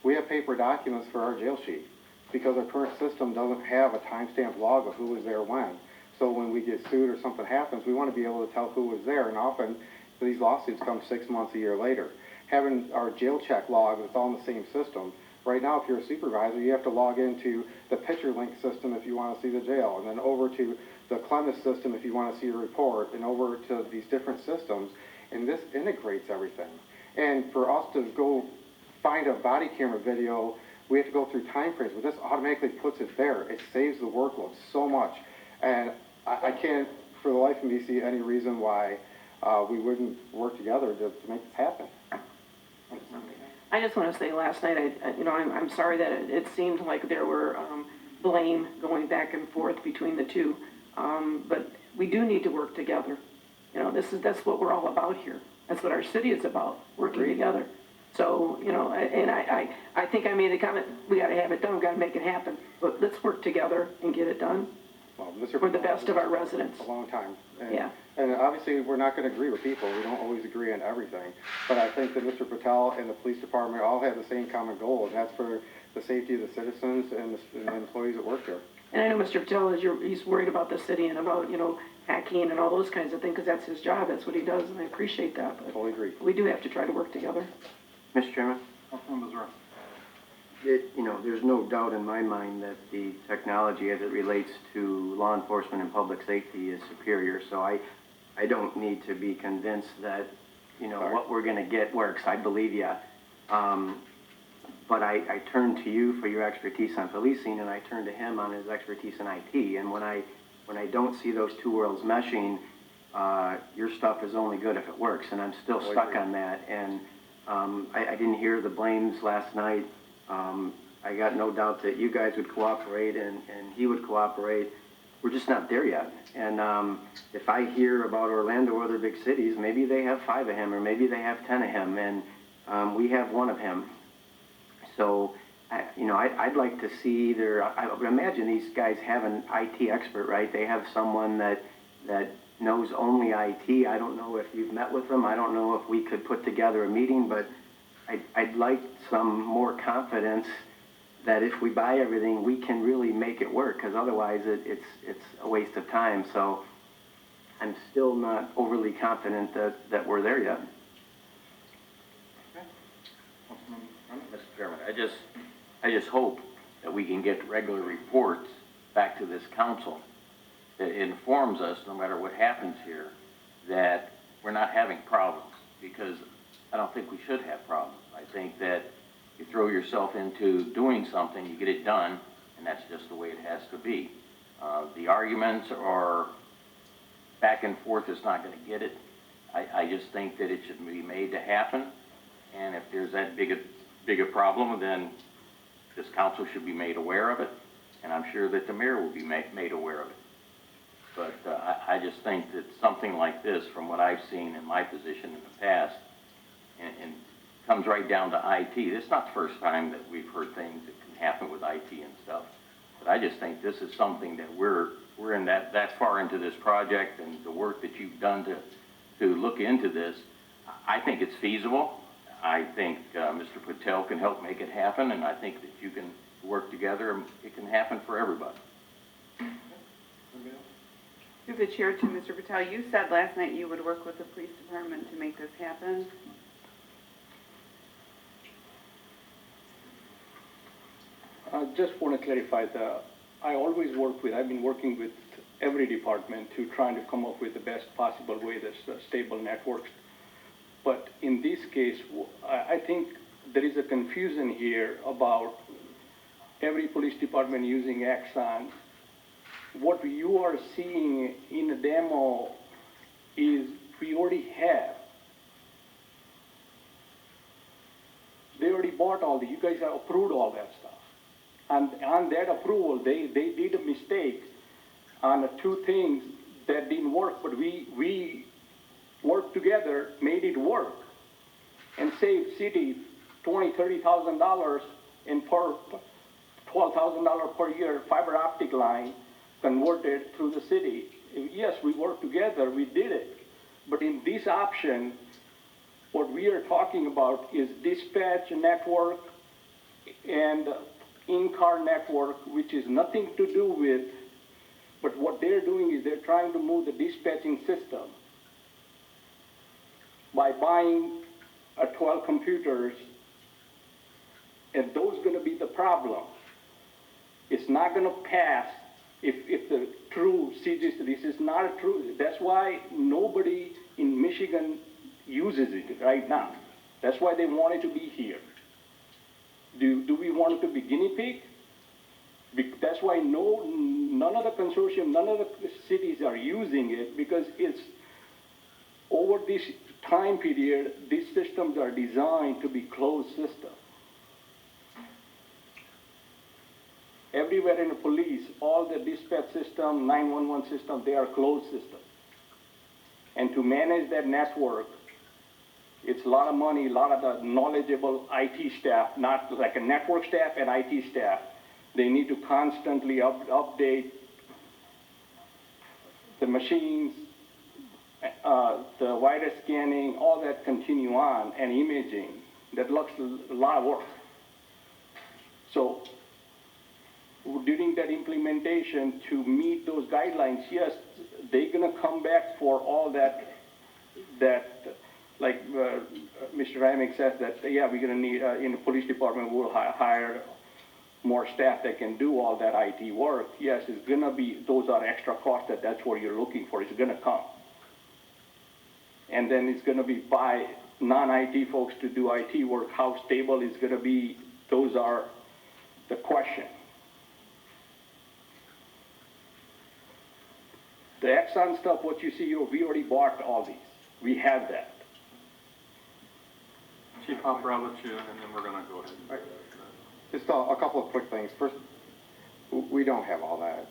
We have paper documents for our jail sheet because our current system doesn't have a timestamp log of who was there when. So when we get sued or something happens, we want to be able to tell who was there, and often these lawsuits come 6 months, a year later. Having our jail check log that's all in the same system, right now if you're a supervisor, you have to log into the picture link system if you want to see the jail, and then over to the Clemis system if you want to see a report, and over to these different systems, and this integrates everything. And for us to go find a body camera video, we have to go through time frames, but this automatically puts it there. It saves the workload so much. And I can't, for the life of me, see any reason why we wouldn't work together to make this happen. I just want to say, last night, I'm sorry that it seemed like there were blame going back and forth between the two, but we do need to work together. You know, that's what we're all about here. That's what our city is about, working together. So, you know, and I think I made a comment, we got to have it done, we got to make it happen. But let's work together and get it done. Well, Mr. For the best of our residents. A long time. And, yeah. And obviously we're not going to agree with people. We don't always agree on everything. But I think that Mr. Patel and the police department all have the same common goal, and that's for the safety of the citizens and the employees that work here. And I know Mr. Patel he's worried about the city and about, you know, hacking and all those kinds of things, because that's his job, that's what he does, and I appreciate that. But totally agree. We do have to try to work together. Mr. Chairman? Councilman Bezura. There's no doubt in my mind that the technology as it relates to law enforcement and public safety is superior. So I don't need to be convinced that, you know, what we're going to get works. I believe you. But I turn to you for your expertise on policing, and I turn to him on his expertise in IT. And when I don't see those two worlds meshing, your stuff is only good if it works. And I'm still stuck on that. And I didn't hear the blames last night. I got no doubt that you guys would cooperate and he would cooperate. We're just not there yet. And if I hear about Orlando or other big cities, maybe they have 5 of him, or maybe they have 10 of him, and we have 1 of him. So, I'd like to see either, I would imagine these guys have an IT expert, right? They have someone that knows only IT. I don't know if you've met with them. I don't know if we could put together a meeting, but I'd like some more confidence that if we buy everything, we can really make it work, because otherwise it's a waste of time. So I'm still not overly confident that we're there yet. Mr. Chairman, I just hope that we can get regular reports back to this council that informs us, no matter what happens here, that we're not having problems, because I don't think we should have problems. I think that you throw yourself into doing something, you get it done, and that's just the way it has to be. The arguments or back and forth is not going to get it. I just think that it should be made to happen, and if there's that big a problem, then this council should be made aware of it, and I'm sure that the mayor will be made aware of it. But I just think that something like this, from what I've seen in my position in the past, and comes right down to IT. It's not the first time that we've heard things that can happen with IT and stuff. But I just think this is something that we're in that far into this project, and the work that you've done to look into this, I think it's feasible. I think Mr. Patel can help make it happen, and I think that you can work together and it can happen for everybody. Through the chair to Mr. Patel, you said last night you would work with the police department to make this happen. I just want to clarify that I've been working with every department to trying to come up with the best possible way that's stable networks. But in this case, I think there is a confusion here about every police department using Axon. What you are seeing in the demo is we already have. They already bought all the, you guys have approved all that stuff. And on that approval, they did a mistake on 2 things that didn't work, but we worked together, made it work, and saved city $20,000, $30,000 and per $12,000 per year fiber optic line converted through the city. Yes, we worked together, we did it. But in this option, what we are talking about is dispatch network and in-car network, which is nothing to do with, but what they're doing is they're trying to move the dispatching system by buying 12 computers, and those gonna be the problem. It's not gonna pass if the true CGIS, this is not a true, that's why nobody in Michigan uses it right now. That's why they want it to be here. Do we want it to be guinea pig? That's why none of the consortium, none of the cities are using it, because it's, over this time period, these systems are designed to be closed systems. Everywhere in the police, all the dispatch system, 911 system, they are closed systems. And to manage that network, it's a lot of money, a lot of the knowledgeable IT staff, not like a network staff and IT staff. They need to constantly update the machines, the virus scanning, all that continue on, and imaging. That looks a lot of work. So during that implementation, to meet those guidelines, yes, they're gonna come back for all that, like Mr. Ramick says that, yeah, we're gonna need, in the police department, we'll hire more staff that can do all that IT work. Yes, it's gonna be, those are extra costs, that's what you're looking for, it's gonna come. And then it's gonna be by non-IT folks to do IT work. How stable it's gonna be, those are the question. The Exxon stuff, what you see here, we already bought all these. We have that. Chief Hopper, I'll let you, and then we're gonna go ahead. Right. Just a couple of quick things. First, we don't have all that,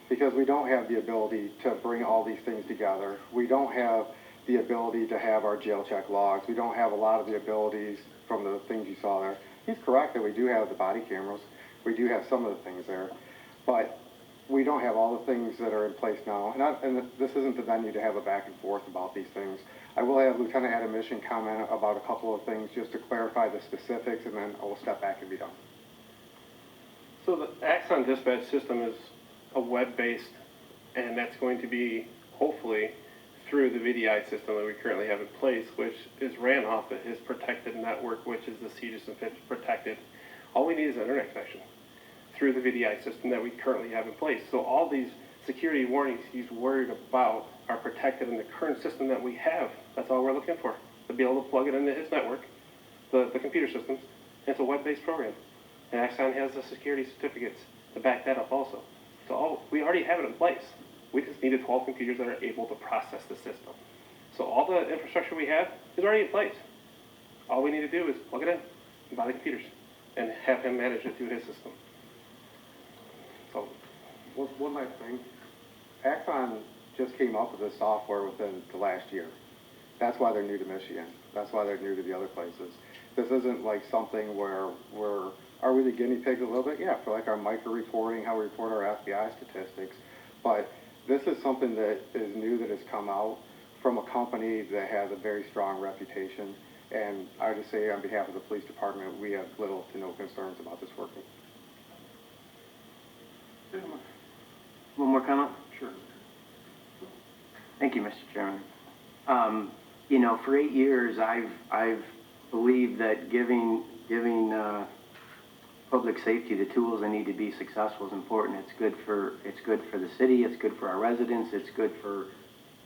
because we don't have the ability to bring all these things together. We don't have the ability to have our jail check logs. We don't have a lot of the abilities from the things you saw there. He's correct that we do have the body cameras. We do have some of the things there, but we don't have all the things that are in place now. And this isn't the venue to have a back and forth about these things. I will have Lieutenant Adam Mission comment about a couple of things just to clarify the specifics, and then I will step back and be done. So the Axon dispatch system is a web-based, and that's going to be, hopefully, through the VDI system that we currently have in place, which is ran off of his protected network, which is the CGIS and FIPS protected. All we need is an internet connection through the VDI system that we currently have in place. So all these security warnings he's worried about are protected in the current system that we have. That's all we're looking for, to be able to plug it into his network, the computer systems. And it's a web-based program. And Axon has the security certificates to back that up also. So we already have it in place. We just needed 12 computers that are able to process the system. So all the infrastructure we have is already in place. All we need to do is plug it in and buy the computers and have him manage it through his system. So, One last thing. Axon just came up with this software within the last year. That's why they're new to Michigan. That's why they're new to the other places. This isn't like something where are we the guinea pig a little bit? Yeah, for like our micro reporting, how we report our FBI statistics. But this is something that is new that has come out from a company that has a very strong reputation. And I would just say on behalf of the police department, we have little to no concerns about this working. One more comment? Sure. Thank you, Mr. Chairman. You know, for 8 years, I've believed that giving public safety the tools they need to be successful is important. It's good for the city. It's good for our residents. It's good for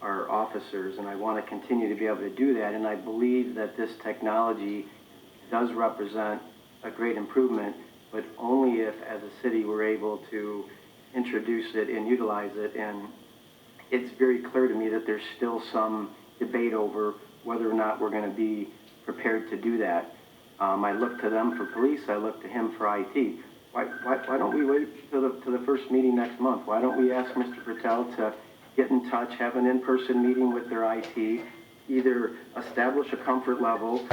our officers, and I want to continue to be able to do that. And I believe that this technology does represent a great improvement, but only if, as a city, we're able to introduce it and utilize it. And it's very clear to me that there's still some debate over whether or not we're going to be prepared to do that. I look to them for police. I look to him for IT. Why don't we wait to the first meeting next month? Why don't we ask Mr. Patel to get in touch, have an in-person meeting with their IT, either establish a comfort level